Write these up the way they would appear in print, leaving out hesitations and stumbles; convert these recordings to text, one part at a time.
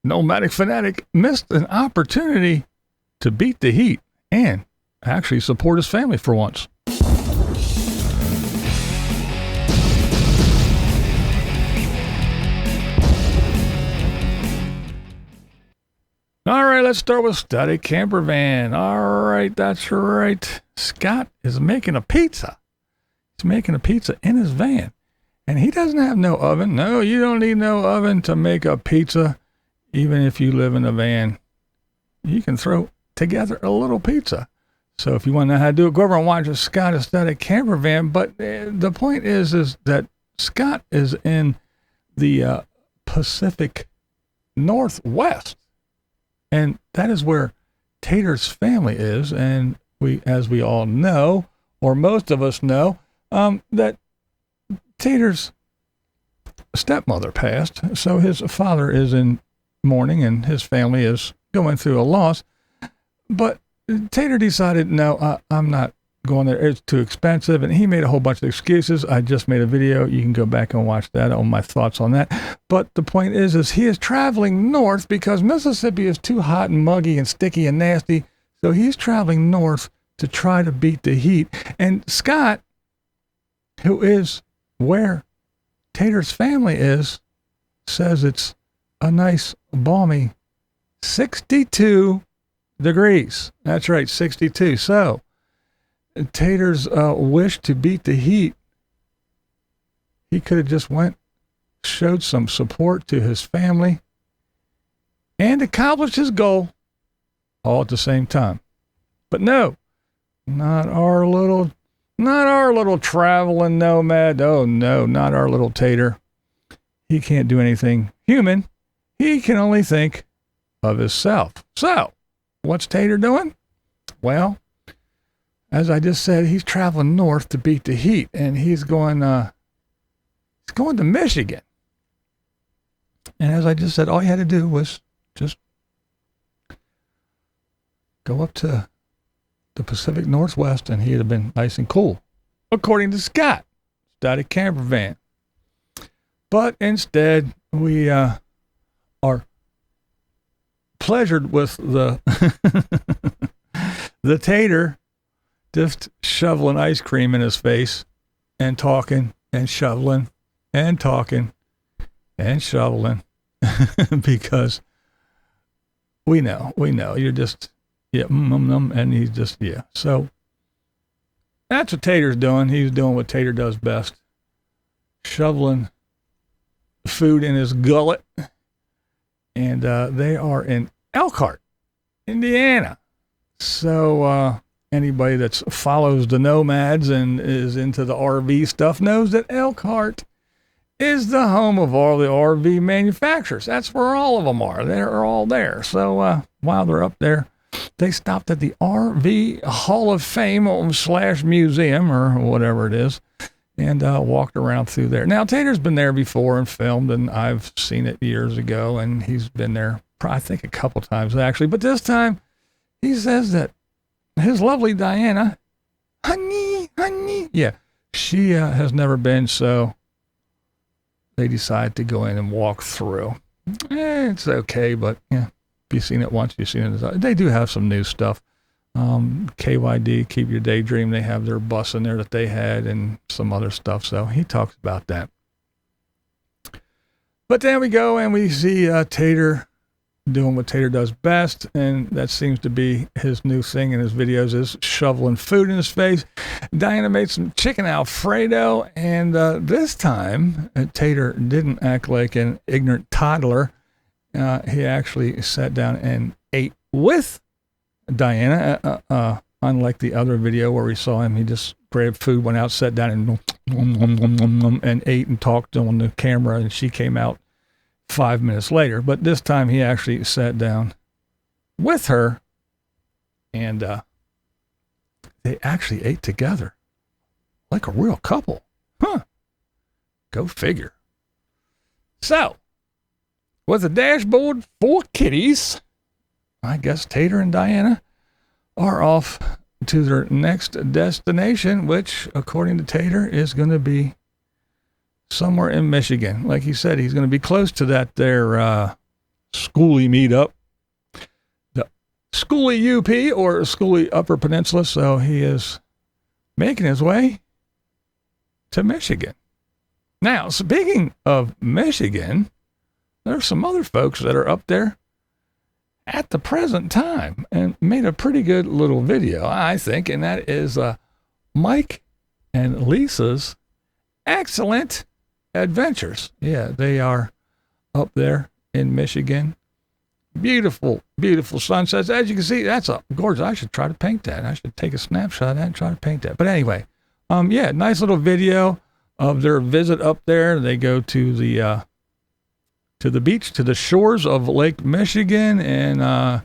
Nomadic Fanatic missed an opportunity to beat the heat and actually support his family for once. All right, let's start with Static Campervan. All right, that's right. Scott is making a pizza. He's making a pizza in his van. And he doesn't have no oven. No, you don't need no oven to make a pizza. Even if you live in a van, you can throw together a little pizza. So if you want to know how to do it, go over and watch Scott at Static Campervan. But the point is that Scott is in the Pacific Northwest. And that is where Tater's family is. And as we all know, or most of us know, that Tater's stepmother passed. So his father is in mourning and his family is going through a loss. But Tater decided, no, I'm not going there. It's too expensive. And he made a whole bunch of excuses. I just made a video. You can go back and watch that on my thoughts on that. But the point is he is traveling north because Mississippi is too hot and muggy and sticky and nasty. So he's traveling north to try to beat the heat. And Scott, who is where Tater's family is, says it's a nice, balmy 62 degrees. That's right, 62. So Tater's wish to beat the heat, he could have just showed some support to his family and accomplished his goal all at the same time. But no, not our little traveling nomad. Oh no, not our little Tater. He can't do anything human. He can only think of himself. So what's Tater doing? Well, as I just said, he's traveling north to beat the heat, and he's going to Michigan. And as I just said, all he had to do was just go up to the Pacific Northwest, and he'd have been nice and cool, according to Scott, Static Campervan. But instead, we are pleasured with the the Tater just shoveling ice cream in his face and talking and shoveling and talking and shoveling because we know you're just, and he's just, So that's what Tater's doing. He's doing what Tater does best, shoveling food in his gullet. And they are in Elkhart, Indiana. So anybody that follows the nomads and is into the RV stuff knows that Elkhart is the home of all the RV manufacturers. That's where all of them are. They're all there. So while they're up there, they stopped at the RV Hall of Fame / museum or whatever it is and walked around through there. Now, Tater's been there before and filmed, and I've seen it years ago, and he's been there, I think, a couple times actually. But this time, he says that his lovely Diana, honey, she has never been, so they decide to go in and walk through. It's okay, but if you've seen it once, you've seen it. They do have some new stuff. KYD, Keep Your Daydream, they have their bus in there that they had and some other stuff, so he talks about that. But then we go and we see Tater doing what Tater does best, and that seems to be his new thing in his videos, is shoveling food in his face. Diana made some chicken Alfredo, and this time Tater didn't act like an ignorant toddler. He actually sat down and ate with Diana, unlike the other video where we saw him, he just grabbed food, went out, sat down and ate and talked on the camera, and she came out 5 minutes later. But this time he actually sat down with her, and they actually ate together like a real couple. Go figure. So, with a dashboard full of kitties, I guess Tater and Diana are off to their next destination, which, according to Tater, is going to be somewhere in Michigan. Like he said, he's going to be close to that there schoolie meetup, the schoolie UP or schoolie Upper Peninsula. So he is making his way to Michigan. Now, speaking of Michigan, there's some other folks that are up there at the present time and made a pretty good little video, I think, and that is Mike and Lisa's Excellent Adventures. Yeah, they are up there in Michigan. Beautiful, beautiful sunsets. As you can see, that's a gorgeous. I should try to paint that. I should take a snapshot of that and try to paint that. But anyway, yeah, nice little video of their visit up there. They go to the beach, to the shores of Lake Michigan, and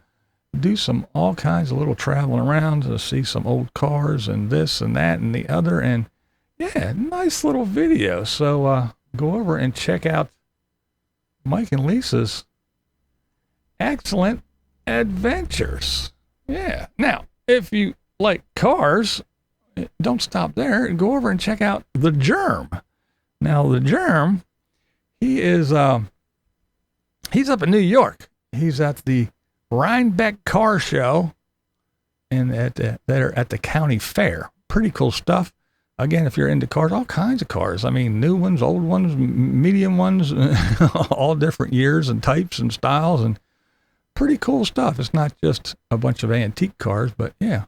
do some all kinds of little traveling around to see some old cars and this and that and the other. And yeah, nice little video. So go over and check out Mike and Lisa's Excellent Adventures. Yeah. Now, if you like cars, don't stop there and go over and check out the Germ. Now, the Germ, he is he's up in New York. He's at the Rhinebeck Car Show and they're at the county fair. Pretty cool stuff. Again, if you're into cars, all kinds of cars. I mean, new ones, old ones, medium ones, all different years and types and styles, and pretty cool stuff. It's not just a bunch of antique cars, but yeah,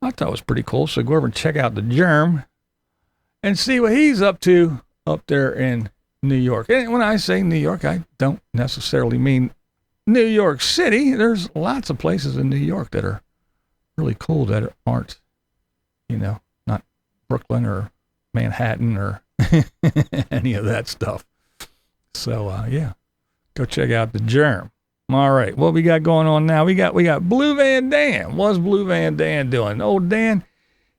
I thought it was pretty cool. So go over and check out the Germ and see what he's up to up there in New York. And when I say New York, I don't necessarily mean New York City. There's lots of places in New York that are really cool that aren't, not Brooklyn or Manhattan or any of that stuff. So, yeah, go check out the Germ. All right, what we got going on now? We got Blue Van Dam. What's Blue Van Dam doing? Old Dan,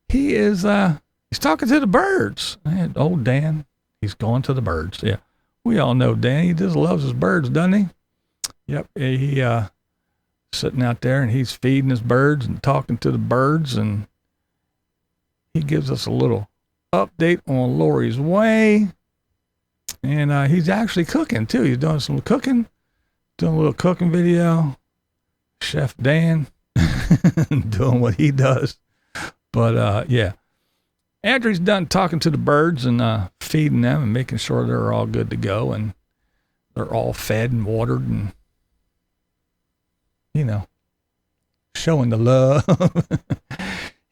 he is, he's talking to the birds. And old Dan, he's going to the birds. Yeah, we all know Dan. He just loves his birds, doesn't he? Yep, he sitting out there and he's feeding his birds and talking to the birds, and he gives us a little update on Lori's Way. And he's actually cooking too. He's doing some cooking, doing a little cooking video. Chef Dan doing what he does. But yeah, after he's done talking to the birds and feeding them and making sure they're all good to go and they're all fed and watered and, showing the love.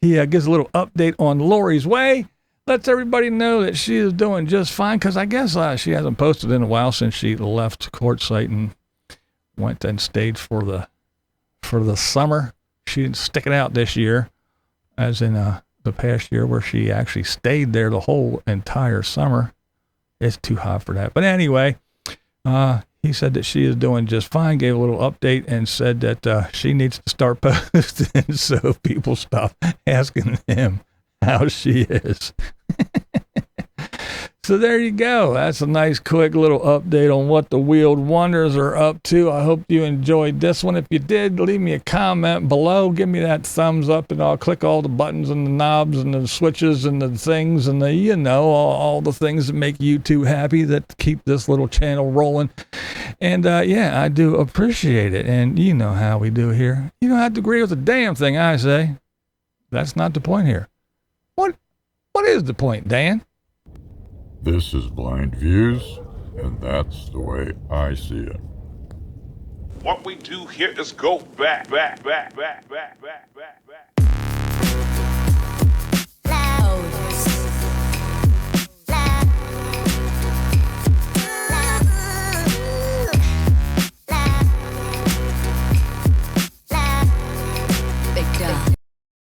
He gives a little update on Lori's Way. Lets everybody know that she is doing just fine, because I guess she hasn't posted in a while since she left Quartzsite and went and stayed for the summer. She didn't stick it out this year, as in the past year where she actually stayed there the whole entire summer. It's too hot for that. But anyway, he said that she is doing just fine, gave a little update, and said that she needs to start posting so people stop asking him how she is. So there you go. That's a nice, quick little update on what the Wheeled Wonders are up to. I hope you enjoyed this one. If you did, leave me a comment below. Give me that thumbs up, and I'll click all the buttons and the knobs and the switches and the things and the, all the things that make YouTube happy, that keep this little channel rolling. And yeah, I do appreciate it. And you know how we do here. You don't have to agree with a damn thing I say. That's not the point here. What is the point, Dan? This is Blind Views, and that's the way I see it. What we do here is go back.